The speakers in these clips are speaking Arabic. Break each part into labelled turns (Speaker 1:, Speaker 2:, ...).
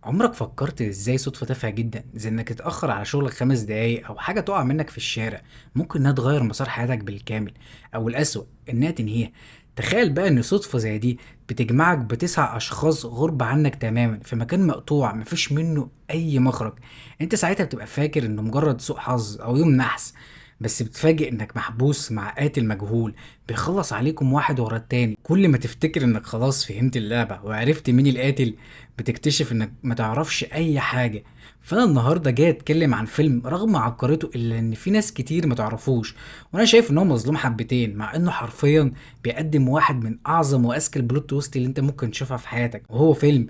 Speaker 1: عمرك فكرت ازاي صدفة تافهة جدا زي انك تتأخر على شغلك 5 دقايق او حاجة تقع منك في الشارع ممكن انها تغير مسار حياتك بالكامل، او الأسوأ انها تنهيها؟ تخيل بقى ان صدفة زي دي بتجمعك ب9 اشخاص غرب عنك تماما في مكان مقطوع مفيش منه اي مخرج. انت ساعتها بتبقى فاكر انه مجرد سوء حظ او يوم نحس، بس بتفاجئ انك محبوس مع قاتل مجهول بيخلص عليكم واحد ورا التاني. كل ما تفتكر انك خلاص فهمت اللعبة وعرفت مين القاتل، بتكتشف انك ما تعرفش اي حاجة. فانا النهاردة جاي اتكلم عن فيلم رغم عبقريته الا ان في ناس كتير ما تعرفوش، وانا شايف ان هو مظلوم حبتين مع انه حرفيا بيقدم واحد من اعظم واذكى البلوت تويست اللي انت ممكن تشوفها في حياتك، وهو فيلم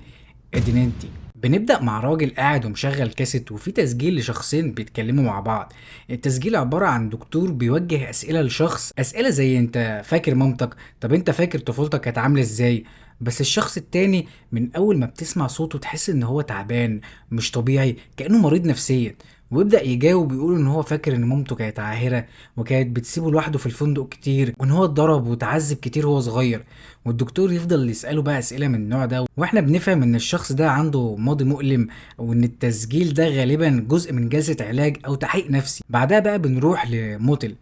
Speaker 1: ادينينتي. بنبدأ مع راجل قاعد ومشغل كاسيت وفي تسجيل لشخصين بيتكلموا مع بعض. التسجيل عبارة عن دكتور بيوجه أسئلة لشخص، أسئلة زي انت فاكر مامتك؟ طب انت فاكر طفولتك كانت عاملة ازاي؟ بس الشخص التاني من أول ما بتسمع صوته تحس إن هو تعبان، مش طبيعي، كأنه مريض نفسيا. ويبدأ يجاوب ويقول إن هو فاكر إن مامته كانت عاهرة وكانت بتسيبه لوحده في الفندق كتير، وإن هو اتضرب وتعذب كتير وهو صغير. والدكتور يفضل يسأله بقى أسئلة من النوع ده، واحنا بنفهم إن الشخص ده عنده ماضي مؤلم، وإن التسجيل ده غالبا جزء من جلسة علاج أو تحقيق نفسي. بعدها بقى بنروح لموتل.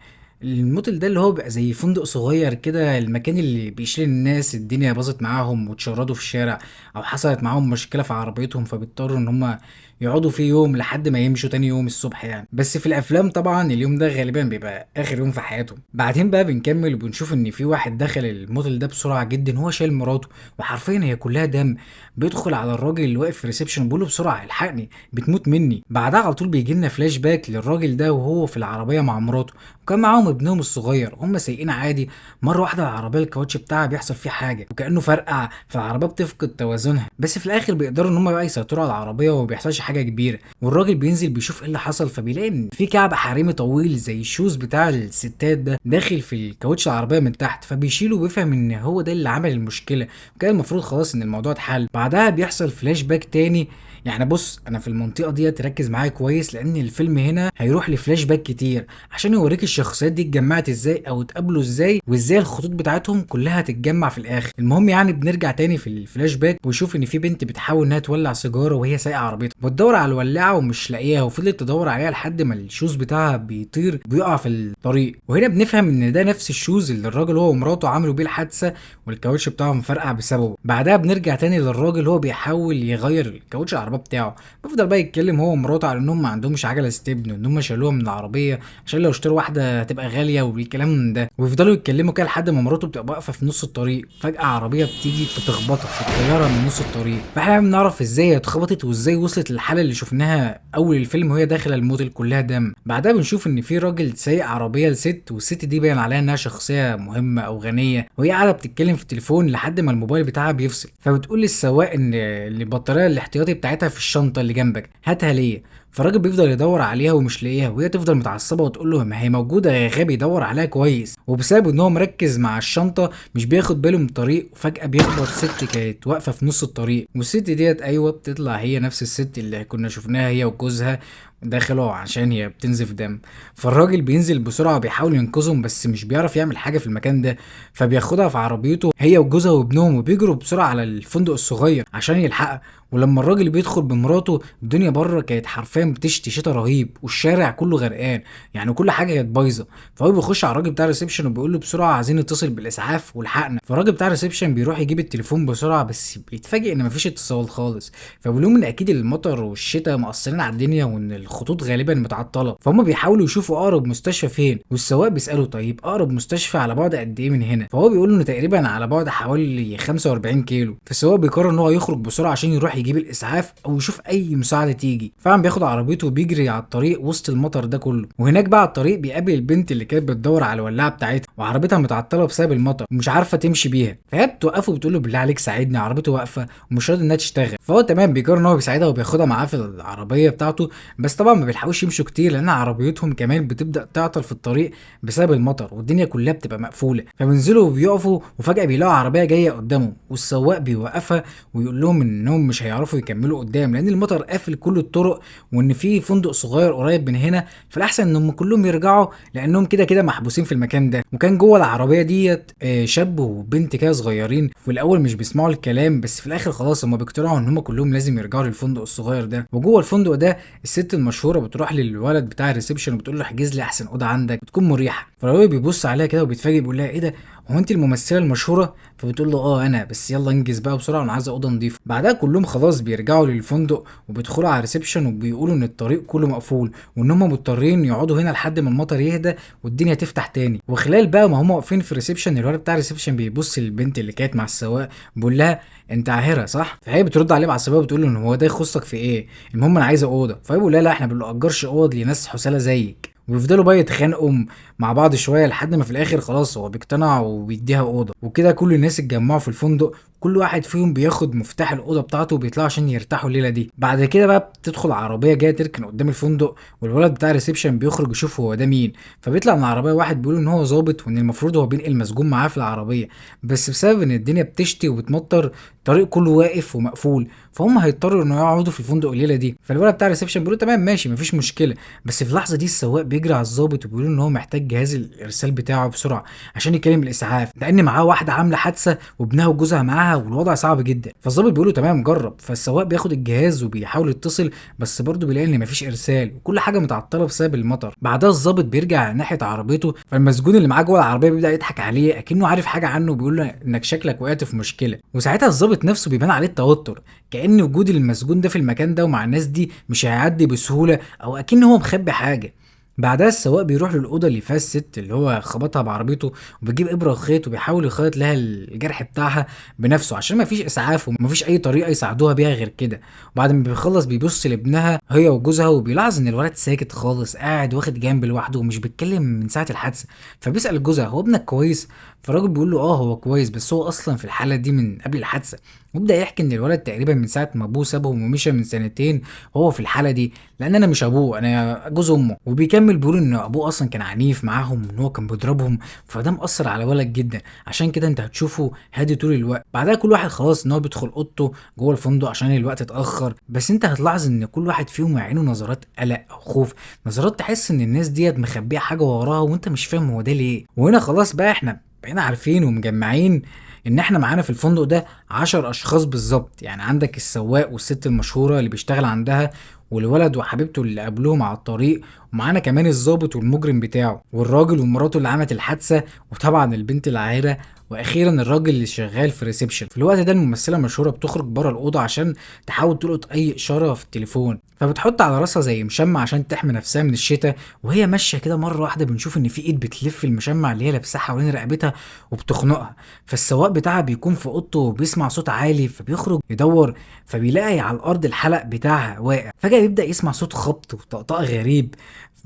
Speaker 1: الموتل ده اللي هو بيبقى زي فندق صغير كده، المكان اللي بيشيل الناس الدنيا باظت معاهم واتشردوا في الشارع، او حصلت معاهم مشكله في عربيتهم فبيضطروا ان هم يقعدوا فيه يوم لحد ما يمشوا تاني يوم الصبح يعني. بس في الافلام طبعا اليوم ده غالبا بيبقى اخر يوم في حياتهم. بعدين بقى بنكمل وبنشوف ان في واحد دخل الموتل ده بسرعه جدا، هو شايل مراته وحرفيا هي كلها دم. بيدخل على الراجل اللي واقف في الريسبشن بيقول له بسرعه الحقني بتموت مني. بعدها على طول بيجي لنا فلاش باك للراجل ده وهو في العربيه مع مراته، وكان معاهم ابنهم الصغير. هم سايقين عادي، مره واحده العربيه الكاوتش بتاعها بيحصل فيه حاجه وكانه فرقع، فالعربيه بتفقد توازنها. بس في الاخر بيقدروا ان هم بقى يسيطروا على العربيه وما بيحصلش حاجه كبيره. والراجل بينزل بيشوف ايه اللي حصل، فبيلاقي ان في كعب حريمي طويل زي الشوز بتاع الستات ده داخل في الكاوتش العربيه من تحت، فبيشيله وبيفهم ان هو ده اللي عمل المشكله، وكان المفروض خلاص ان الموضوع اتحل. بعدها بيحصل فلاش باك تاني. يعني بص، انا في المنطقه دي تركز معايا كويس لان الفيلم هنا هيروح لفلاش باك كتير عشان يوريك الشخصيات دي اتجمعت ازاي او اتقابلوا ازاي، وازاي الخطوط بتاعتهم كلها هتتجمع في الاخر. المهم يعني بنرجع تاني في الفلاش باك ويشوف ان في بنت بتحاول انها تولع سيجاره وهي سايقه عربيتها، بتدور على الولاعه ومش لاقيها، وفضلت تدور عليها لحد ما الشوز بتاعها بيطير بيقع في الطريق. وهنا بنفهم ان ده نفس الشوز اللي الراجل هو ومراته عملوا بيه الحادثه والكاوتش بتاعهم فرقع بسببه. بعدها بنرجع تاني للراجل هو بيحاول يغير الكاوتش العربيه بتاعه، بيفضل بقى يتكلم هو ومراته على انهم ما عندهمش عجله ستبن وان هم شالوها من العربيه عشان لو اشتروا واحده هتبقى غاليه والكلام ده. ويفضلوا يتكلموا كده لحد ما مراته بتبقى واقفه في نص الطريق، فجاه عربيه بتيجي بتخبطها في الطياره من نص الطريق. فاحنا بنعرف ازاي هي اتخبطت وازاي وصلت للحاله اللي شفناها اول الفيلم وهي داخله الموتل كلها دم. بعدها بنشوف ان في راجل سايق عربيه لست، والست دي باين عليها انها شخصيه مهمه او غنيه، وهي قاعده بتتكلم في التليفون لحد ما الموبايل بتاعها بيفصل. فبتقول للسواق ان البطاريه الاحتياطي بتاعتها في الشنطه اللي جنبك، هاتها ليا. فالراجل بيفضل يدور عليها ومش لاقيها، وهي تفضل متعصبه وتقول له ما هي موجوده يا غبي، دور عليها كويس. وبسبب ان هو مركز مع الشنطه مش بياخد باله من الطريق، وفجاه بيخبط ست كانت واقفه في نص الطريق. والست ديت ايوه بتطلع هي نفس الست اللي كنا شفناها هي وجوزها دخلوا عشان هي بتنزف دم. فالراجل بينزل بسرعه وبيحاول ينقذهم بس مش بيعرف يعمل حاجه في المكان ده، فبياخدها في عربيته هي وجوزها وابنهم وبيجروا بسرعه على الفندق الصغير عشان يلحقها. ولما الراجل بيدخل بمراته الدنيا بره كانت حرفيا بتشتي شتا رهيب والشارع كله غرقان، يعني كل حاجه كانت بايظه. فهو بيخش على الراجل بتاع الريسبشن وبيقول له بسرعه عايزين نتصل بالاسعاف والحقنا. فالراجل بتاع الريسبشن بيروح يجيب التليفون بسرعه بس بيتفاجئ ان مفيش اتصال خالص. فبيقول لهم ان اكيد المطر والشتاء مأثرين على الدنيا وان الخطوط غالبا متعطله، فهم بيحاولوا يشوفوا اقرب مستشفى فين. والسواق بيساله طيب اقرب مستشفى على بعد قد ايه من هنا؟ فهو بيقول له انه تقريبا على بعد حوالي 45 كيلو. فالسواق بيقرر ان هو يخرج بسرعه عشان يروح يجيب الاسعاف او يشوف اي مساعده تيجي. فعلا بياخد عربيته وبيجري على الطريق وسط المطر ده كله. وهناك بقى على الطريق بيقابل البنت اللي كانت بتدور على الولاعه بتاعتها وعربيتها متعطله بسبب المطر ومش عارفه تمشي بيها. فهي بتوقفه وبتقول له بالله عليك ساعدني، عربيته واقفه ومش راضي انها تشتغل. فهو تمام بيقرر ان هو بيساعدها وبياخدها معاه في العربيه بتاعته. بس طبعا ما بيلحقوش يمشوا كتير لان عربيتهم كمان بتبدا تعطل في الطريق بسبب المطر والدنيا كلها بتبقى مقفوله. فبينزلوا وبيقفوا وفجاه بيلاقوا عربيه جايه قدامهم والسواق بيوقفها ويقول لهم انهم مش هيعرفوا يكملوا قدام لان المطر قافل كل الطرق وان في فندق صغير قريب من هنا، فالاحسن ان هم كلهم يرجعوا لانهم كده كده محبوسين في المكان ده. وكان جوه العربيه ديت شاب وبنت كده صغيرين، في الاول مش بيسمعوا الكلام، بس في الاخر خلاص هم بيقتنعوا ان هم كلهم لازم يرجعوا للفندق الصغير ده. وجوه الفندق ده الست المشهوره بتروح للولد بتاع الريسبشن وبتقول له احجز لي احسن اوضه عندك بتكون مريحه. فالراجل بيبص عليها كده وبيتفاجئ، بيقول لها ايه ده، هو انت الممثله المشهوره؟ فبتقول له اه انا، بس يلا انجز بقى بسرعه انا عايزه اوضه نظيفه. بعدها كلهم خلاص بيرجعوا للفندق وبيدخلوا على الريسبشن وبيقولوا ان الطريق كله مقفول وان هم مضطرين يقعدوا هنا لحد ما المطر يهدى والدنيا تفتح تاني. وخلال بقى ما هم واقفين في الريسبشن، الولد بتاع الريسبشن بيبص للبنت اللي كانت مع السواق بيقول لها انت عاهره صح؟ فهي بترد عليه بعصبيه وبتقول له ان هو ده يخصك في ايه، المهم انا عايزه اوضه. فهي بيقول لها لا احنا ما بنأجرش اوض لناس حسالة زيك. وبيفضلوا بقى يتخانقوا مع بعض شويه لحد ما في الاخر خلاص هو بيقتنع وبيديها اوضه. وكده كل الناس اتجمعوا في الفندق، كل واحد فيهم بياخد مفتاح الاوضه بتاعته وبيطلعوا عشان يرتاحوا الليله دي. بعد كده بقى بتدخل عربيه جايه تركن قدام الفندق، والولد بتاع الريسبشن بيخرج يشوف هو ده مين. فبيطلع من العربيه واحد بيقول ان هو ظابط وان المفروض هو بينقل مسجون معاه في العربيه، بس بسبب ان الدنيا بتشتي وبتمطر الطريق كله واقف ومقفول، فهم هيضطروا انه يقعدوا في الفندق الليله دي. فالولد بتاع الريسبشن بيقول له تمام ماشي مفيش مشكله. بس في اللحظه دي السواق بيجري على الظابط وبيقول ان هو محتاج جهاز الارسال بتاعه بسرعه عشان يكلم الاسعاف، لان معاه واحده عامله حادثه وابنها وجوزها معاها والوضع صعب جدا. فالظابط بيقول له تمام جرب. فالسواق بياخد الجهاز وبيحاول يتصل، بس برضه بيلاقي ان مفيش ارسال وكل حاجه متعطله بسبب المطر. بعدها الظابط بيرجع ناحيه عربيته، فالمسجون اللي معاه جوه العربيه بيبدا يضحك عليه اكنه عارف حاجه عنه وبيقول له انك شكلك وقعت في مشكله. وساعتها الظابط نفسه بيبان عليه التوتر، كأن وجود المسجون ده في المكان ده ومع الناس دي مش هيعدي بسهوله، او اكن هو مخبي حاجه. بعدها السواق بيروح للأوضة اللي فيها الست اللي هو خبطها بعربيته، وبيجيب إبرة وخيط وبيحاول يخيط لها الجرح بتاعها بنفسه عشان مفيش إسعاف ومفيش أي طريقة يساعدوها بيها غير كده. وبعد ما بيخلص بيبص لابنها هي وجوزها وبيلاحظ إن الولد ساكت خالص قاعد واخد جنب لوحده ومش بيتكلم من ساعة الحادثة. فبيسأل جوزها هو ابنك كويس؟ فالراجل بيقول له اه هو كويس، بس هو أصلا في الحالة دي من قبل الحادثة. وبدأ يحكي إن الولد تقريبا من ساعة ما أبوه سابهم ومشى من سنتين وهو في الحالة دي، لان انا مش ابوه انا جوز امه. وبيكمل بيقول ان ابوه اصلا كان عنيف معاهم وان هو كان بيضربهم، فده مأثر على ولد جدا، عشان كده انت هتشوفه هادي طول الوقت. بعدها كل واحد خلاص ان هو بيدخل اوضته جوه الفندق عشان الوقت اتاخر، بس انت هتلاحظ ان كل واحد فيهم عينه نظرات قلق او خوف، نظرات تحس ان الناس ديت مخبيه حاجه وراها وانت مش فاهم هو ده ليه. وهنا خلاص بقى احنا بقينا عارفين ومجمعين ان احنا معانا في الفندق ده 10 اشخاص بالظبط. يعني عندك السواق والست المشهوره اللي بيشتغل عندها والولد وحبيبته اللي قابلوهم على الطريق، ومعانا كمان الضابط والمجرم بتاعه والراجل ومراته اللي عملت الحادثه، وطبعا البنت العاهره، واخيرا الراجل اللي شغال في الريسبشن. في الوقت ده الممثله المشهوره بتخرج بره الاوضه عشان تحاول تلقط اي اشاره في التليفون، فبتحط على راسها زي مشمع عشان تحمي نفسها من الشتاء. وهي ماشيه كده مره واحده بنشوف ان في ايد بتلف المشمع اللي هي لابساه حوالين رقبتها وبتخنقها. فالسواق بتاعها بيكون في اوضته وبيسمع صوت عالي، فبيخرج يدور فبيلاقي على الارض الحلق بتاعها واقع. فجاه يبدا يسمع صوت خبط وطقطقه غريب،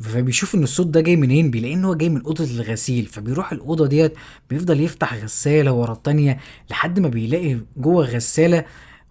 Speaker 1: فبيشوف ان الصوت ده جاي منين، بيلاقي ان هو جاي من اوضه الغسيل. فبيروح الاوضه ديت بيفضل يفتح غساله ورا التانيه لحد ما بيلاقي جوه الغساله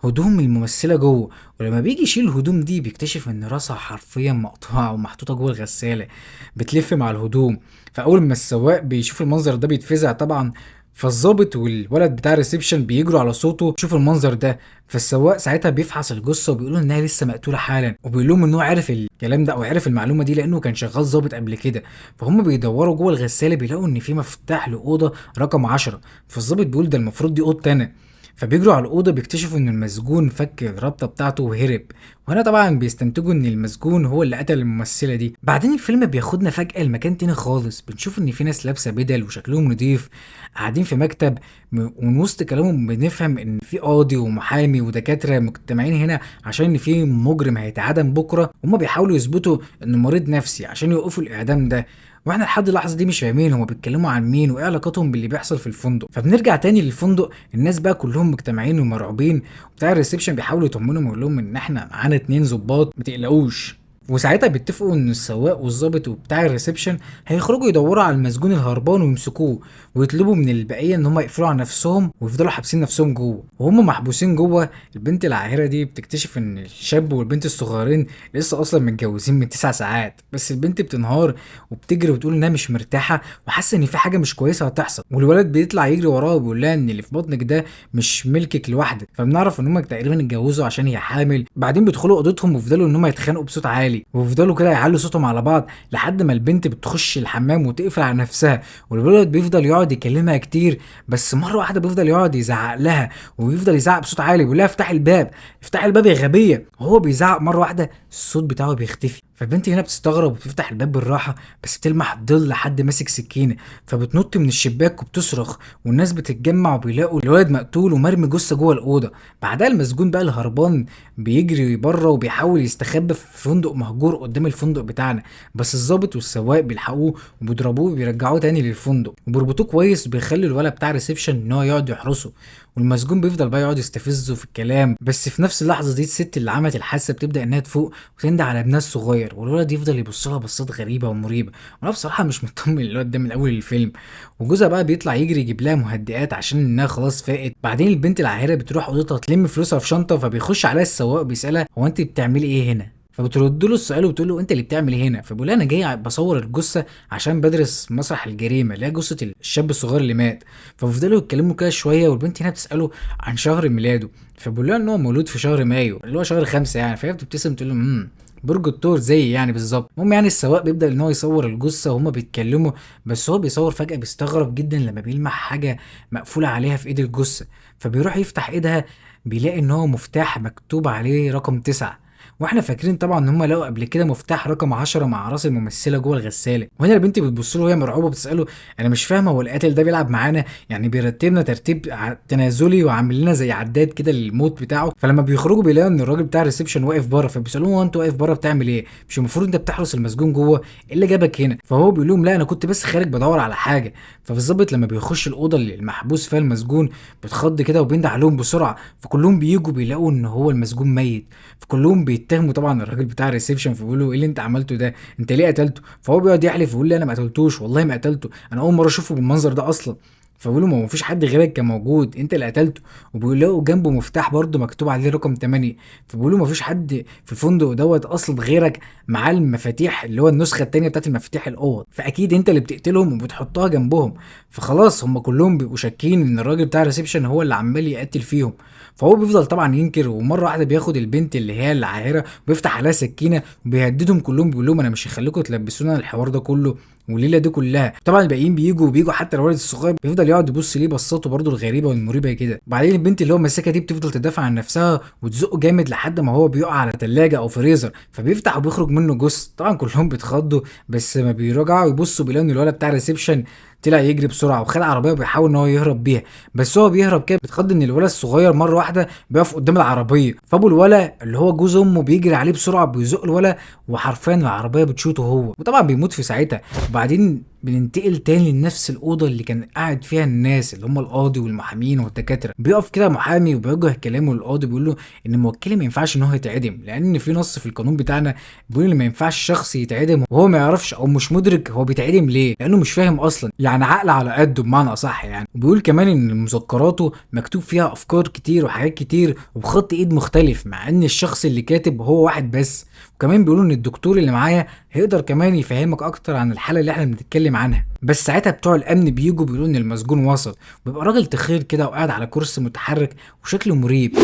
Speaker 1: هدوم الممثله جوه. ولما بيجي يشيل الهدوم دي بيكتشف ان راسها حرفيا مقطوعه ومحطوطه جوه الغساله بتلف مع الهدوم. فاول ما السواق بيشوف المنظر ده بيتفزع طبعا، فالظابط والولد بتاع الريسبشن بيجروا على صوته شوف المنظر ده. فالسواق ساعتها بيفحص الجثه وبيقول انها لسه مقتوله حالا، وبيقول لهم ان هو عرف الكلام ده او عرف المعلومه دي لانه كان شغال ظابط قبل كده. فهم بيدوروا جوه الغساله بيلاقوا ان في مفتاح لاوضه رقم 10. فالظابط بيقول ده المفروض دي اوضه انا. فبيجروا على الاوضه بيكتشفوا ان المسجون فك الرابطه بتاعته وهرب، وهنا طبعا بيستنتجوا ان المسجون هو اللي قتل الممثله دي. بعدين الفيلم بياخدنا فجاه لمكان تاني خالص، بنشوف ان في ناس لابسه بدل وشكلهم نضيف قاعدين في مكتب، ومن وسط كلامهم بنفهم ان في قاضي ومحامي ودكاتره مجتمعين هنا عشان ان في مجرم هيتعدم بكره، وهم بيحاولوا يثبتوا انه مريض نفسي عشان يوقفوا الاعدام ده. واحنا لحد اللحظه دي مش فاهمين هما بيتكلموا عن مين وايه علاقتهم باللي بيحصل في الفندق. فبنرجع تاني للفندق، الناس بقى كلهم مجتمعين ومرعوبين، وبتاع الريسبشن بيحاولوا يطمنهم ويقول لهم ان احنا معانا 2 ظباط ما تقلقوش. وساعتها بيتفقوا ان السواق والظابط وبتاع الريسبشن هيخرجوا يدوروا على المسجون الهربان ويمسكوه، ويطلبوا من البقيه ان هم يقفلوا على نفسهم ويفضلوا حابسين نفسهم جوه. وهم محبوسين جوه البنت العاهره دي بتكتشف ان الشاب والبنت الصغيرين لسه اصلا متجوزين من 9 ساعات، بس البنت بتنهار وبتجري وتقول انها مش مرتاحه وحاسه ان في حاجه مش كويسه هتحصل. والولد بيطلع يجري وراها وبيقول لها ان اللي في بطنك ده مش ملكك لوحدك. فبنعرف ان هم تقريبا اتجوزوا عشان هي حامل. بعدين بيدخلوا اوضتهم ويفضلوا ان هم يتخانقوا بصوت عالي، عالي، وبيفضلوا كده يعلوا صوتهم على بعض لحد ما البنت بتخش الحمام وتقفل على نفسها، والولد بيفضل يقعد يكلمها كتير، بس مره واحده بيفضل يقعد يزعق لها، ويفضل يزعق بصوت عالي بيقول لها افتحي الباب، افتحي الباب يا غبيه. وهو بيزعق مره واحده الصوت بتاعه بيختفي، فالبنت هنا بتستغرب وبتفتح الباب بالراحه، بس بتلمح ظل حد ماسك سكينه، فبتنط من الشباك وبتصرخ، والناس بتتجمع وبيلاقوا الولد مقتول ومرمي جثه جوه الاوضه. بعدها المسجون بقى الهربان بيجري بره وبيحاول يستخبى في فندق مهجور قدام الفندق بتاعنا، بس الضابط والسواق بيلحقوه وبيضربوه وبيرجعوه تاني للفندق وبيربطوه كويس، وبيخلي الولد بتاع ريسبشن ان هو يقعد يحرسه، والمسجون بيفضل بقى يقعد يستفزه في الكلام. بس في نفس اللحظه دي الست اللي عملت الحادثه بتبدا انها تفوق وتندى على ابنها الصغير، والولد يفضل يبص لها بصات غريبه ومريبه، وانا بصراحه مش مطمن للولد ده من اول الفيلم. وجوزها بقى بيطلع يجري يجيب لها مهدئات عشان انها خلاص فاقت. بعدين البنت العاهره بتروح اوضتها تلم فلوسها في شنطه، فبيخش عليها السواق بيسالها هو انت بتعملي ايه هنا؟ فبترد له السؤال وبتقول له انت اللي بتعمل ايه هنا؟ فبيقول لها انا جاي بصور الجثه عشان بدرس مسرح الجريمه اللي هي جثه الشاب الصغير اللي مات. فبيفضلوا يتكلموا كده شويه، والبنت هنا بتساله عن شهر ميلاده، فبيقول لها ان هو مولود في شهر مايو اللي هو شهر 5 يعني، فهي بتبتسم تقول له برج الثور زي يعني بالظبط. المهم يعني السواق بيبدا ان هو يصور الجثه وهما بيتكلموا، بس هو بيصور فجاه بيستغرب جدا لما بيلمح حاجه مقفوله عليها في ايد الجثه، فبيروح يفتح ايدها بيلاقي ان هو مفتاح مكتوب عليه رقم 9. واحنا فاكرين طبعا ان هم لقوا قبل كده مفتاح رقم 10 مع راس الممثله جوه الغساله. وهنا البنت بتبص له وهي مرعوبه بتساله انا مش فاهمه هو القاتل ده بيلعب معانا يعني بيرتبنا ترتيب تنازلي وعامل لنا زي عداد كده للموت بتاعه. فلما بيخرجوا بيلاقوا ان الراجل بتاع الريسبشن واقف بره، فبيسالوه هو انت واقف بره بتعمل ايه؟ مش المفروض انت بتحرس المسجون جوه؟ ايه اللي جابك هنا؟ فهو بيقول لهم لا انا كنت بس خارج بدور على حاجه. فبالظبط لما بيخش الاوضه اللي المحبوس فيها المسجون بتخض كده وبينده عليهم بسرعه، فكلهم بييجوا بيلاقوا ان هو المسجون ميت، فكلهم بيتهموا طبعا الراجل بتاع الريسبشن، فبيقولوا ايه اللي انت عملته ده؟ انت ليه قتلته؟ فهو بيقعد يحلف ويقول لي انا ما قتلتوش، والله ما قتلته، انا اول مره اشوفه بالمنظر ده اصلا. فبيقولوا ما فيش حد غيرك كان موجود، انت اللي قتلته. وبيلاقوا جنبه مفتاح برده مكتوب عليه رقم 8، فبيقولوا ما فيش حد في الفندق دوت اصلا غيرك معاه المفاتيح اللي هو النسخه الثانيه بتاعت المفاتيح الاوض، فاكيد انت اللي بتقتلهم وبتحطها جنبهم. فخلاص هم كلهم بيبقوا شاكين ان الراجل بتاع الريسبشن هو اللي عمال يقتل فيهم. فهو بيفضل طبعا ينكر، ومره واحده بياخد البنت اللي هي العاهره وبيفتح عليها سكينه وبيهددهم كلهم، بيقول لهم انا مش هخليكم تلبسونا الحوار ده كله والليله دي كلها. طبعا الباقيين بيجوا حتى الولد الصغير بيفضل يقعد يبص ليه بصاته برده الغريبه والمريبه كده. بعدين البنت اللي هو ماسكها دي بتفضل تدافع عن نفسها وتزقه جامد لحد ما هو بيقع على ثلاجه او فريزر، فبيفتح وبيخرج منه جث. طبعا كلهم بيتخضوا، بس ما بيرجعوا يبصوا بيلاقوا ان الولد بتاع الريسبشن طلع يجري بسرعه وخد عربيه وبيحاول ان هو يهرب بيها، بس هو بيهرب كده بيتخض ان الولد الصغير مره واحده بيقف قدام العربيه، فابو الولد اللي هو جوز امه بيجري عليه بسرعه بيزق الولد، وحرفيا العربيه بتشوته هو، وطبعا بيموت في ساعتها. وبعدين بننتقل تاني لنفس الاوضه اللي كان قاعد فيها الناس اللي هم القاضي والمحامين والدكاتره. بيقف كده محامي وبيوجه كلامه للقاضي بيقول له ان الموكله ما ينفعش ان هو يتعدم، لان في نص في القانون بتاعنا بيقول ان ما ينفعش شخص يتعدم وهو ما يعرفش او مش مدرك هو بيتعدم ليه، لانه مش فاهم اصلا، يعني عقل على قده بمعنى اصح يعني. وبيقول كمان ان مذكراته مكتوب فيها افكار كتير وحاجات كتير وبخط ايد مختلف، مع ان الشخص اللي كاتب هو واحد بس. وكمان بيقولوا ان الدكتور اللي معايا هيقدر كمان يفهمك اكتر عن الحاله اللي احنا بنتكلم عنها. بس ساعتها بتوع الامن بيجوا بيقولوا ان المسجون وصل، وبيبقى راجل تخير كده وقاعد على كرسي متحرك وشكله مريب.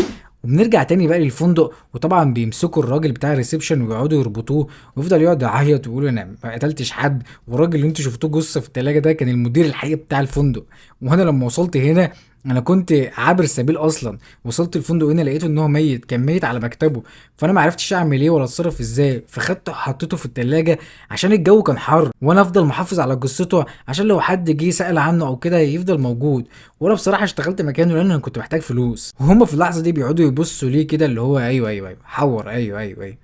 Speaker 1: وبنرجع تاني بقى للفندق، وطبعا بيمسكوا الراجل بتاع الريسبشن ويقعدوا يربطوه، ويفضل يقعد يعيط ويقول انا ما قتلتش حد، والراجل اللي انتوا شفتوه جثه في التلاجه ده كان المدير الحقيقي بتاع الفندق. وانا لما وصلت هنا انا كنت عابر سبيل اصلا، وصلت الفندق هنا لقيته ان هو ميت، كان ميت على مكتبه، فانا ما عرفتش اعمل ايه ولا اتصرف ازاي، فخدته حطيته في التلاجة عشان الجو كان حر، وانا افضل محافظ على جثته عشان لو حد جه سأل عنه او كده يفضل موجود. وانا بصراحه اشتغلت مكانه لان انا كنت محتاج فلوس. وهم في اللحظه دي بيقعدوا يبصوا ليه كده اللي هو ايوه ايوه ايوه حور ايوه ايوه ايوه،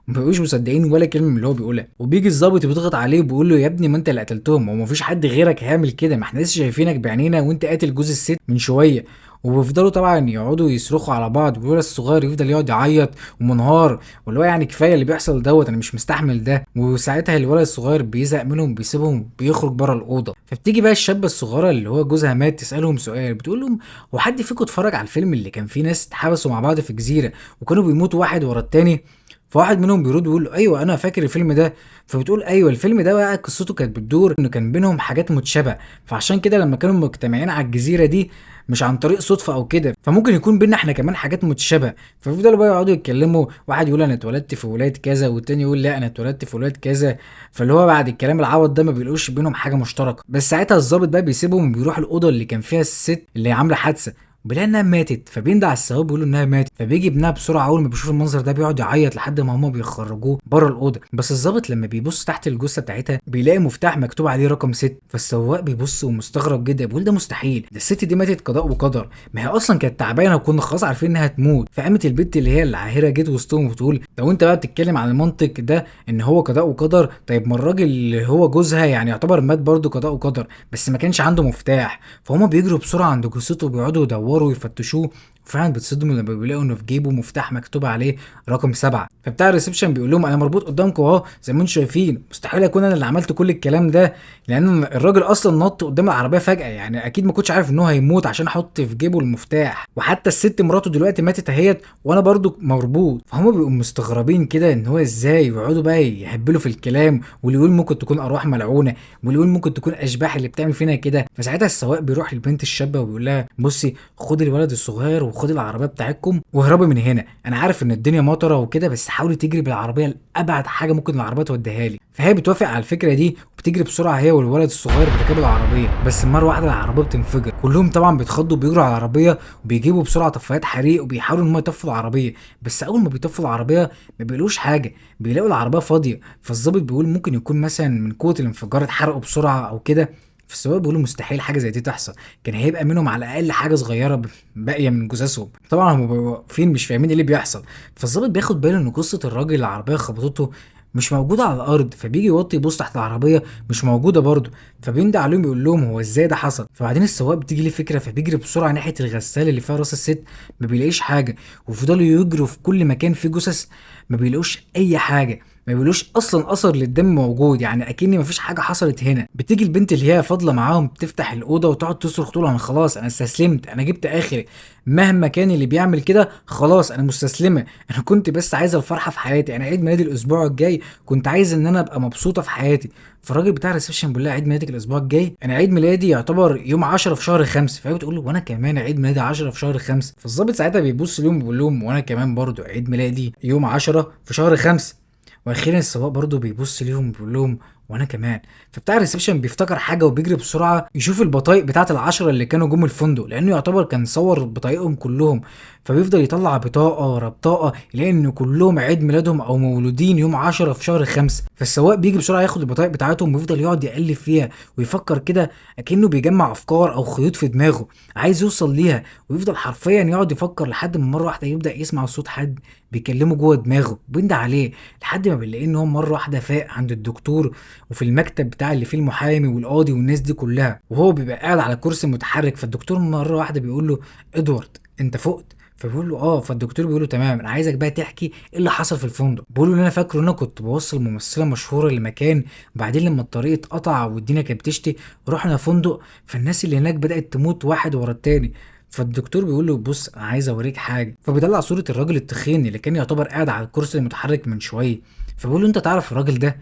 Speaker 1: ما بيبقوش مصدقين ولا كلمه من اللي هو بيقولها. وبيجي الظابط بيضغط عليه وبيقول له يا ابني ما انت اللي قتلتهم، هو مفيش حد غيرك هيعمل كده، ما احنا لسه شايفينك بعينينا وانت قاتل جوز الست من شويه. وبيفضلوا طبعا يقعدوا يصرخوا على بعض، والولد الصغير يفضل يقعد يعيط ومنهار، واللي هو يعني كفايه اللي بيحصل دوت انا مش مستحمل ده. وساعتها الولد الصغير بيزهق منهم بيسيبهم بيخرج بره الاوضه. فبتيجي بقى الشابه الصغيره اللي هو جوزها مات تسالهم سؤال، بتقول لهم هو حد فيكم اتفرج على الفيلم اللي كان فيه ناس اتحبسوا مع بعض في جزيره وكانوا بيموتوا واحد ورا التاني؟ فواحد منهم بيرد بيقول له ايوه انا فاكر الفيلم ده. فبتقول ايوه الفيلم ده بقى قصته كانت بتدور انه كان بينهم حاجات متشابهه، فعشان كده لما كانوا مجتمعين على الجزيره دي مش عن طريق صدفه او كده، فممكن يكون بينا احنا كمان حاجات متشابهه. فبيفضلوا بقى يقعدوا يتكلموا، واحد يقول انا اتولدت في ولايه كذا، والتاني يقول لا انا اتولدت في ولايه كذا. فاللي هو بعد الكلام العوض ده ما بيلاقوش بينهم حاجه مشتركه. بس ساعتها الضابط بقى بيسيبهم وبيروح الاوضه اللي كان فيها الست اللي عامله حادثه، بيلاقي انها ماتت. فبيندع على السواق بيقول له انها ماتت، فبيجي ابنها بسرعه. اول ما بيشوف المنظر ده بيقعد يعيط لحد ما هما بيخرجوه بره الاوضه. بس الضابط لما بيبص تحت الجثه بتاعتها بيلاقي مفتاح مكتوب عليه رقم 6. فالسواق بيبص ومستغرب جدا، بيقول ده مستحيل، ده الست دي ماتت قضاء وقدر، ما هي اصلا كانت تعبانه وكنا خلاص عارفين انها تموت. فقامت البت اللي هي العاهره جت وسطهم وبتقول لو انت بقى بتتكلم عن المنطق ده ان هو قضاء وقدر، طيب ما الراجل اللي هو جوزها يعني يعتبر مات برضه قضاء وقدر، بس ما كانش عنده مفتاح. فهم بيجروا بسرعه عند جثته وبيقعدوا يدوروا ويفتشوه، وفعلا بتصدموا لما بيلاقوا انه في جيبه مفتاح مكتوب عليه رقم 7. فبتاع الريسبشن بيقول لهم انا مربوط قدامكم اهو زي ما انتم شايفين، مستحيل اكون انا اللي عملت كل الكلام ده، لان الراجل اصلا نط قدام العربيه فجاه، يعني اكيد ما كنتش عارف ان هو هيموت عشان احط في جيبه المفتاح. وحتى الست مراته دلوقتي ماتت اهيت وانا برضو مربوط. فهم بيبقوا مستغربين كده ان هو ازاي، ويقعدوا بقى يهبلوا في الكلام، واللي يقول ممكن تكون ارواح ملعونه، واللي يقول ممكن تكون اشباح اللي بتعمل فينا كده. فساعتها السواق بيروح للبنت الشابه وبيقول لها بصي خدي الولد الصغير وخدي العربيه بتاعتكم واهربي من هنا، انا عارف ان الدنيا مطره وكده بس حاولي تجري بالعربيه لابعد حاجه ممكن العربيه توديها لي. فهي بتوافق على الفكره دي وبتجري بسرعه هي والولد الصغير بتركب العربيه. بس مره واحده العربيه بتنفجر، كلهم طبعا بيتخضوا وبيجروا على العربيه وبيجيبوا بسرعه طفايات حريق وبيحاولوا ان هم يطفوا العربيه. بس اول ما بيطفوا العربيه ما بيلاقوش حاجه، بيلاقوا العربيه فاضيه. فالظابط بيقول ممكن يكون مثلا من قوه الانفجار اتحرقوا بسرعه او كده. فالسواق بيقولوا مستحيل حاجه زي دي تحصل، كان هيبقى منهم على الاقل حاجه صغيره باقيه من جثثهم. طبعا هم بيبقوا واقفين مش فاهمين ايه اللي بيحصل. فالظابط بياخد باله ان قصه الراجل اللي العربيه خبطته مش موجوده على الارض، فبيجي يوطي يبص تحت العربيه مش موجوده برضه. فبيندى عليهم يقول لهم هو ازاي ده حصل. فبعدين السواق بتيجي ليه فكره، فبيجري بسرعه ناحيه الغساله اللي فيها راس الست، ما بيلاقيش حاجه. وفضلوا يجروا في كل مكان فيه جثث، ما بيلاقوش اي حاجه، ما بيقولوش اصلا اثر للدم موجود، يعني اكن مفيش حاجه حصلت هنا. بتيجي البنت اللي هي فاضله معاهم تفتح الاوضه وتقعد تصرخ تقول انا خلاص انا استسلمت، انا جبت اخري، مهما كان اللي بيعمل كده خلاص انا مستسلمه، انا كنت بس عايزه الفرحه في حياتي، انا عيد ميلادي الاسبوع الجاي كنت عايز ان انا ابقى مبسوطه في حياتي. فالراجل بتاع الريسبشن بيقول لها عيد ميلادك الاسبوع الجاي؟ انا عيد ميلادي يعتبر يوم 10 في شهر 5. فهي بتقول له وانا كمان عيد ميلادي 10 في شهر 5. فالظابط ساعتها بيبص لهم بيقول لهم وانا كمان برضو عيد ميلادي يوم 10 في شهر 5. واخيرا السواق برضه بيبص ليهم بيقول لهم وانا كمان. فبتاع الريسبشن بيفتكر حاجه وبيجري بسرعه يشوف البطايق بتاعه العشره اللي كانوا جم الفندق، لانه يعتبر كان صور بطايقهم كلهم. فبيفضل يطلع بطاقه ورا بطاقه يلاقي ان كلهم عيد ميلادهم او مولودين يوم 10 في شهر 5. فالسواق بيجي بسرعه ياخد البطايق بتاعتهم ويفضل يقعد يقلب فيها ويفكر كده اكنه بيجمع افكار او خيوط في دماغه عايز يوصل ليها. ويفضل حرفيا يقعد يفكر لحد ما مره واحده يبدا يسمع صوت حد بيكلمه جوه دماغه، بيندى عليه لحد ما بنلاقيه ان هو مره واحده فاق عند الدكتور وفي المكتب بتاع اللي فيه المحامي والقاضي والناس دي كلها، وهو بيبقى قاعد على كرسي متحرك. فالدكتور مره واحده بيقول له ادوارد انت فقت؟ فبيقول له اه. فالدكتور بيقول له تمام، انا عايزك بقى تحكي ايه اللي حصل في الفندق. بيقول له ان انا فاكره ان انا كنت بوصل ممثله مشهوره لمكان، وبعدين لما الطريق اتقطع والدنيا كانت بتشتي رحنا فندق، فالناس اللي هناك بدات تموت واحد ورا التاني. فالدكتور بيقول له بص انا عايز اوريك حاجه. فبيطلع صوره الراجل التخين اللي كان يعتبر قاعد على الكرسي المتحرك من شويه. فبيقول له انت تعرف الراجل ده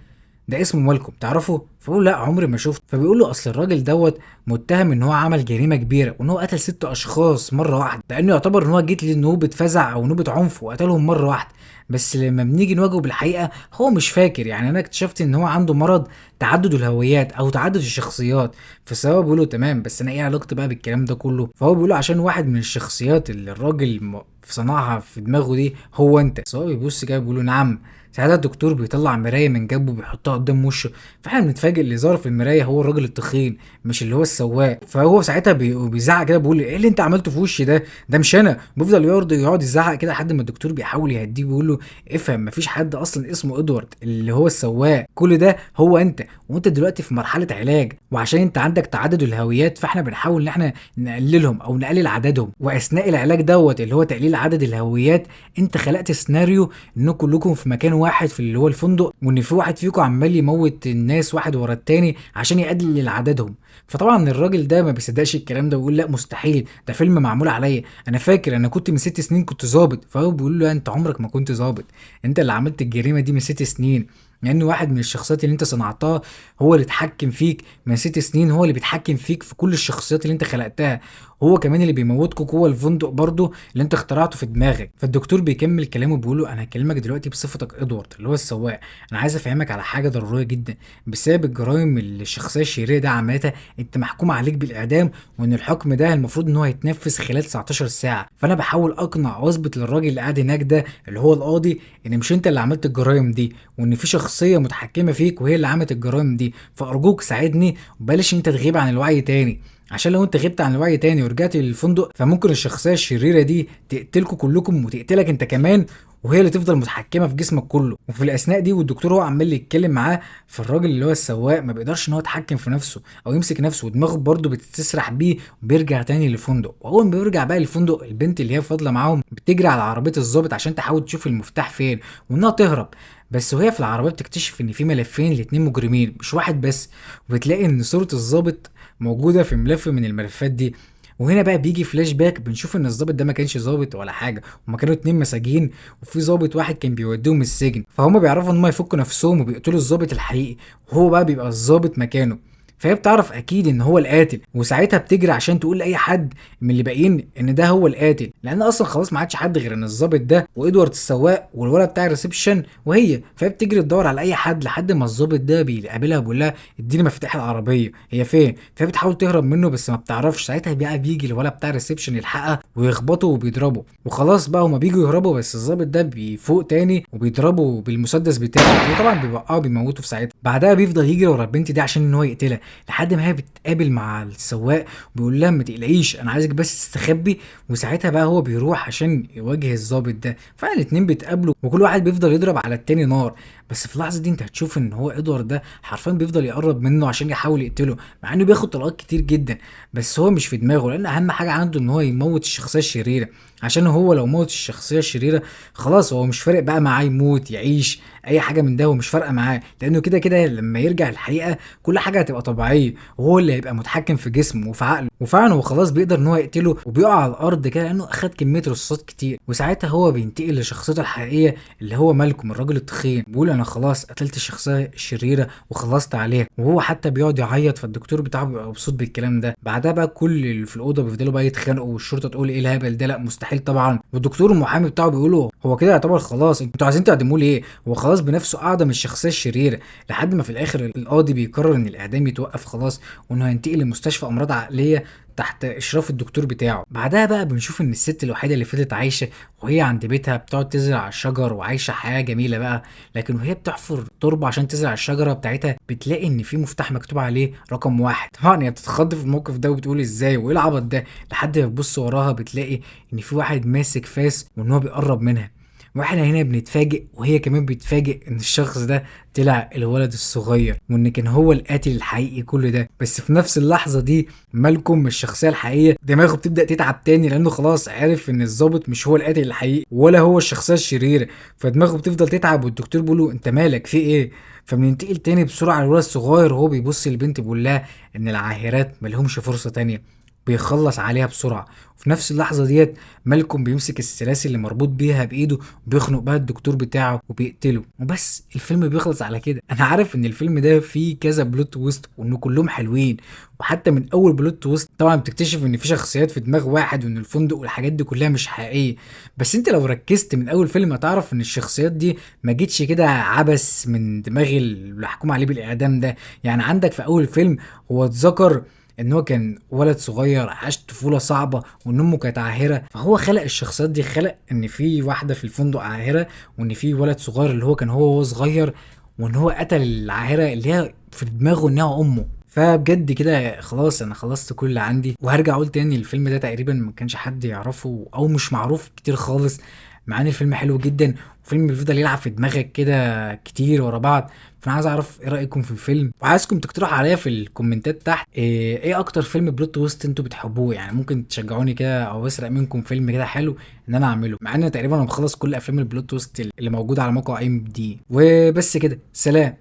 Speaker 1: اسمه مالكم تعرفه؟ فبيقول لا عمري ما شفته. فبيقول له اصل الراجل دوت متهم ان هو عمل جريمه كبيره وان هو قتل 6 اشخاص مره واحده، لانه يعتبر ان هو جيت لي نوبه فزع او نوبه عنف وقتلهم مره واحده. بس لما بنيجي نواجهه بالحقيقه هو مش فاكر، يعني انا اكتشفت ان هو عنده مرض تعدد الهويات او تعدد الشخصيات. فالسواق بيقول له تمام بس انا ايه علاقتي بقى بالكلام ده كله؟ فهو بيقول له عشان واحد من الشخصيات اللي الراجل صنعها في دماغه دي هو انت. السواق بيبص كده بيقول له نعم. ساعتها الدكتور بيطلع مرايه من جنبه بيحطها قدام وشه، فاحنا بنتفاجئ اللي ظهر في المرايه هو الراجل التخين مش اللي هو السواق. فهو ساعتها بيزعق كده بيقول ايه اللي انت عملته في وشي ده مش انا. بيفضل يقعد يزعق كده لحد ما الدكتور بيحاول يهديه بيقول له افهم مفيش حد اصلا اسمه ادوارد اللي هو السواق، كل ده هو انت، وانت دلوقتي في مرحله علاج، وعشان انت عندك تعدد الهويات فاحنا بنحاول ان احنا نقللهم او نقلل عددهم. واثناء العلاج دوت اللي هو تقليل عدد الهويات انت خلقت سيناريو ان كلكم في مكان واحد في اللي هو الفندق، وان في واحد فيكم عمال يموت الناس واحد ورا التاني عشان يقلل عددهم. فطبعا الراجل ده ما بيصدقش الكلام ده ويقول لا مستحيل ده فيلم معمول عليا، انا فاكر انا كنت من 6 سنين كنت ظابط. فهو بيقول له انت عمرك ما كنت ظابط، انت اللي عملت الجريمه دي من 6 سنين، لان واحد من الشخصيات اللي انت صنعتها هو اللي اتحكم فيك من 6 سنين، هو اللي بيتحكم فيك في كل الشخصيات اللي انت خلقتها، هو كمان اللي بيموتكوا جوه الفندق برضه اللي انت اخترعته في دماغك. فالدكتور بيكمل كلامه بيقول له: انا هكلمك دلوقتي بصفتك ادوارد اللي هو السواق، انا عايز افهمك على حاجه ضروريه جدا. بسبب الجرائم اللي الشخصيه الشريره ده عملتها انت محكوم عليك بالاعدام، وان الحكم ده المفروض ان هو يتنفذ خلال 19 ساعه. فانا بحاول اقنع واثبت للراجل اللي قاعد هناك ده اللي هو القاضي ان مش انت اللي عملت الجرائم دي، وان في شخصيه متحكمه فيك وهي اللي عملت الجرائم دي، فارجوك ساعدني وبلاش انت تغيب عن الوعي تاني، عشان لو انت غبت عن الوعي تاني ورجعت للفندق فممكن الشخصيه الشريره دي تقتلكوا كلكم وتقتلك انت كمان، وهي اللي تفضل متحكمه في جسمك كله. وفي الاثناء دي والدكتور هو عمال يتكلم معاه، فالراجل اللي هو السواق ما بيقدرش ان هو يتحكم في نفسه او يمسك نفسه، ودماغه برضه بتتسرح بيه وبيرجع تاني للفندق. واول ما بيرجع بقى للفندق البنت اللي هي فاضله معاهم بتجري على عربيه الضابط عشان تحاول تشوف المفتاح فين وانها تهرب. بس وهي في العربيه بتكتشف ان في ملفين لاتنين مجرمين مش واحد بس، وبتلاقي ان صوره الضابط موجوده في ملف من الملفات دي. وهنا بقى بيجي فلاش باك بنشوف ان الضابط ده ما كانش ضابط ولا حاجه، هما كانوا 2 مساجين، وفي ضابط واحد كان بيوديهم السجن، فهم بيعرفوا ان هم يفكوا نفسهم وبيقتلوا الضابط الحقيقي، وهو بقى بيبقى الضابط مكانه. فهي بتعرف اكيد ان هو القاتل، وساعتها بتجري عشان تقول لاي حد من اللي باقيين ان ده هو القاتل، لان اصلا خلاص ما عادش حد غير ان الضابط ده وادوارد السواق والولد بتاع الريسبشن وهي. فهي بتجري تدور على اي حد لحد ما الضابط ده بيقابلها بيقول لها: اديني مفاتيح العربيه، هي فين؟ فهي بتحاول تهرب منه بس ما بتعرفش. ساعتها بقى بيجي الولد بتاع الريسبشن يلحقها ويخبطه وبيضربه، وخلاص بقى هما بييجوا يهربوا، بس الضابط ده بيفوق تاني وبيضربه بالمسدس بتاعه، وطبعا بيوقعه بيموته في ساعتها. بعدها بيفضل يجري ورا البنت دي عشان ان هو يقتلها، لحد ما هي بتتقابل مع السواق وبيقول لها: ما تقلقيش انا عايزك بس تستخبي. وساعتها بقى هو بيروح عشان يواجه الضابط ده، فالاتنين بيتقابلوا وكل واحد بيفضل يضرب على التاني نار. بس في اللحظه دي انت هتشوف ان هو ادوارد ده حرفيا بيفضل يقرب منه عشان يحاول يقتله، مع انه بياخد طلقات كتير جدا، بس هو مش في دماغه، لان اهم حاجه عنده ان هو يموت الشخصيه الشريره، عشان هو لو موت الشخصيه الشريره خلاص هو مش فارق بقى معاه يموت يعيش اي حاجه من ده، هو مش فارقه معاه، لانه كده كده لما يرجع الحقيقه كل حاجه هتبقى طبيعيه، وهو اللي هيبقى متحكم في جسمه وفي عقله. وفعلا هو خلاص بيقدر ان هو يقتله وبيقع على الارض كده لانه اخد كميه رصاصات كتير. وساعتها هو بينتقل لشخصيته الحقيقيه اللي هو مالكم الراجل التخين، بيقول: انا خلاص قتلت الشخصيه الشريره وخلصت عليها، وهو حتى بيقعد يعيط، فالدكتور بتاعه بيبقى مبسوط بالكلام ده. بعدها بقى كل اللي في الاوضه بيفضلوا بقى يتخانقوا، والشرطه تقول: ايه الهبل ده، لا مستحيل طبعا. والدكتور المحامي بتاعه بيقولوا: هو كده يعتبر خلاص، انتوا عايزين تعدموه ليه، هو خلاص بنفسه اعدم الشخصيه الشريره. لحد ما في الاخر القاضي بيقرر ان الاعدام يتوقف خلاص، وانه هينتقل لمستشفى امراض عقليه تحت اشراف الدكتور بتاعه. بعدها بقى بنشوف ان الست الوحيده اللي فضلت عايشه وهي عند بيتها بتقعد تزرع الشجر وعايشه حياه جميله بقى، لكن وهي بتحفر تربه عشان تزرع الشجره بتاعتها بتلاقي ان في مفتاح مكتوب عليه رقم 1. طبعا هي بتتخض في الموقف ده وبتقول: ازاي وايه العبط ده، لحد ما تبص وراها بتلاقي ان في واحد ماسك فاس وان هو بيقرب منها. واحنا هنا بنتفاجئ وهي كمان بتتفاجئ ان الشخص ده طلع الولد الصغير، وان كان هو القاتل الحقيقي كل ده. بس في نفس اللحظه دي مالكم الشخصيه الحقيقيه دماغه بتبدا تتعب تاني، لانه خلاص عارف ان الضابط مش هو القاتل الحقيقي ولا هو الشخصيه الشريره، فدماغه بتفضل تتعب. والدكتور بيقول له: انت مالك في ايه؟ فبننتقل تاني بسرعه للولد الصغير وهو بيبص للبنت بيقول لها ان العاهرات ملهمش فرصه تانيه، بيخلص عليها بسرعه. وفي نفس اللحظه ديت مالكم بيمسك السلاسل اللي مربوط بيها بايده وبيخنق بقى الدكتور بتاعه وبيقتله، وبس الفيلم بيخلص على كده. انا عارف ان الفيلم ده فيه كذا بلوت تويست وانه كلهم حلوين، وحتى من اول بلوت تويست طبعا بتكتشف ان في شخصيات في دماغ واحد وان الفندق والحاجات دي كلها مش حقيقيه، بس انت لو ركزت من اول فيلم هتعرف ان الشخصيات دي ما جتش كده عبث من دماغ المحكوم عليه بالاعدام ده. يعني عندك في اول فيلم هو اتذكر ان هو كان ولد صغير عاش طفوله صعبه وان امه كانت عاهره، فهو خلق الشخصيات دي، خلق ان في واحده في الفندق عاهره، وان في ولد صغير اللي هو كان هو وهو صغير، وان هو قتل العاهره اللي هي في دماغه انها امه. فبجد كده خلاص انا خلصت كل اللي عندي، وهرجع اقول تاني الفيلم ده تقريبا ما كانش حد يعرفه او مش معروف كتير خالص، مع ان الفيلم حلو جدا وفيلم بيفضل يلعب في دماغك كده كتير ورا بعض. فانا عايز اعرف ايه رايكم في الفيلم، وعايزكم تقترحوا عليا في الكومنتات تحت ايه اكتر فيلم بلوت تويست انتوا بتحبوه، يعني ممكن تشجعوني كده او اسرق منكم فيلم كده حلو ان انا اعمله، مع ان تقريبا انا مخلص كل افلام البلوت تويست اللي موجوده على موقع IMDb. وبس كده، سلام.